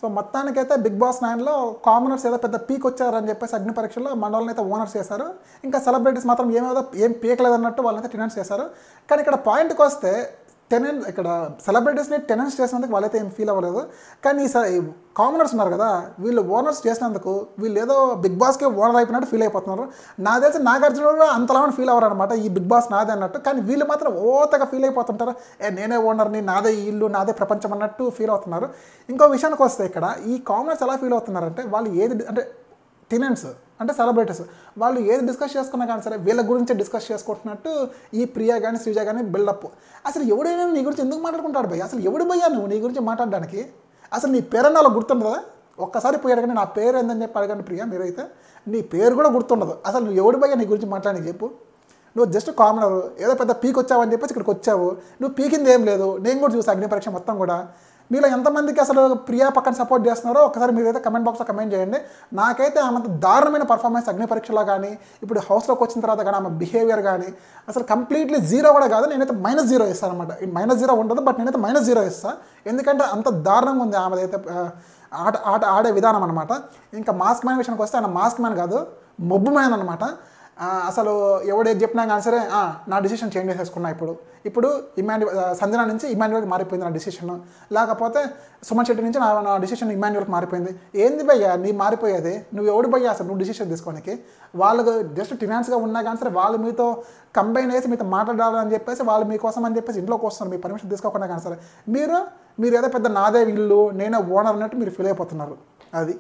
So మొత్తానికైతే big boss 9లో commoners ఏదో పెద్ద పీక్ వచ్చారని చెప్పేసి అగ్ని పరీక్షలో మన వాళ్ళని అయితే ఓనర్స్ చేశారు. ఇంకా సెలబ్రిటీస్ మాత్రం ఏం పీకలేదన్నట్టు వాళ్ళైతే టెనెంట్స్ చేశారు. కానీ ఇక్కడ పాయింట్కి వస్తే ఇక్కడ సెలబ్రిటీస్ని టెనెంట్స్ చేసినందుకు వాళ్ళైతే ఏం ఫీల్ అవ్వలేదు. కానీ ఈ కామనర్స్ ఉన్నారు కదా, వీళ్ళు ఓనర్స్ చేసినందుకు వీళ్ళు ఏదో బిగ్ బాస్కే ఓనర్ అయిపోయినట్టు ఫీల్ అయిపోతున్నారు. నాకు తెలిసి నాగార్జున కూడా అంతలా ఫీల్ అవ్వరు అనమాట ఈ బిగ్ బాస్ నాదే అన్నట్టు. కానీ వీళ్ళు మాత్రం ఓతగా ఫీల్ అయిపోతుంటారు, నేనే ఓనర్ని, నాదే ఇల్లు, నాదే ప్రపంచం అన్నట్టు ఫీల్ అవుతున్నారు. ఇంకో విషయానికి వస్తే ఇక్కడ ఈ కామనర్స్ ఎలా ఫీల్ అవుతున్నారంటే వాళ్ళు అంటే టెనెంట్స్ అంటే సెలబ్రిటీస్ వాళ్ళు ఏది డిస్కస్ చేసుకున్నా కానీ సరే వీళ్ళ గురించి డిస్కస్ చేసుకుంటున్నట్టు ఈ ప్రియా కానీ శ్రీజ కానీ బిల్డప్. అసలు ఎవడైనా నీ గురించి ఎందుకు మాట్లాడుకుంటాడు భయ్య? అసలు ఎవడు భయ్యా నువ్వు నీ గురించి మాట్లాడడానికి? అసలు నీ పేరన్నా అలా గుర్తుండదా? ఒక్కసారి పోయి అడగండి, నా పేరు ఏందని చెప్పి అడగండి ప్రియా మీరైతే. నీ పేరు కూడా గుర్తుండదు. అసలు నువ్వు ఎవడు భయ్యా నీ గురించి మాట్లాడి చెప్పు. నువ్వు జస్ట్ కామనర్, ఏదో పెద్ద పీక్ వచ్చావని చెప్పేసి ఇక్కడికి వచ్చావు. నువ్వు పీకింది ఏం లేదు. నేను కూడా చూసాను అగ్ని పరీక్ష మొత్తం కూడా. మీలో ఎంతమందికి అసలు ప్రియా పక్కన సపోర్ట్ చేస్తున్నారో ఒకసారి మీరైతే కమెంట్ బాక్స్లో కమెంట్ చేయండి. నాకైతే ఆమె దారుణమైన పర్ఫార్మెన్స్ అగ్ని పరీక్షలో కానీ ఇప్పుడు హౌస్లోకి వచ్చిన తర్వాత కానీ ఆమె బిహేవియర్ కానీ అసలు కంప్లీట్లీ జీరో కూడా కాదు. నేనైతే -0 ఇస్తాను అనమాట. -0 ఉండదు, బట్ నేనైతే -0 ఇస్తాను. ఎందుకంటే అంత దారుణంగా ఉంది ఆమెదైతే ఆడే విధానం అనమాట. ఇంకా మాస్క్ మ్యాన్ విషయానికి వస్తే ఆయన మాస్క్ మ్యాన్ కాదు, మొబ్బు మ్యాన్ అనమాట. అసలు ఎవడేది చెప్పినా కానీ సరే నా డిసిషన్ చేంజ్ చేసేసుకున్నా. ఇప్పుడు సంజన నుంచి ఇమాన్యువల్కి మారిపోయింది నా డిసిషన్, లేకపోతే సుమన్ శెట్టి నుంచి నా డిసిషన్ ఇమాన్యువల్కి మారిపోయింది. ఏంది భయ్యా నీ మారిపోయేది? నువ్వు ఎవడు భయ్యా అసలు నువ్వు డిసిషన్ తీసుకోనికి? వాళ్ళకు జస్ట్ ఫినాన్స్గా ఉన్నా కానీ సరే వాళ్ళు మీతో కంబైన్ చేసి మీతో మాట్లాడాలని చెప్పేసి వాళ్ళు మీకోసం అని చెప్పేసి ఇంట్లోకి వస్తున్నారు, మీ పర్మిషన్ తీసుకోకుండా కానీ సరే. మీరు ఏదో పెద్ద నాదే ఇల్లు, నేనే ఓనర్ అన్నట్టు మీరు ఫీల్ అయిపోతున్నారు. అది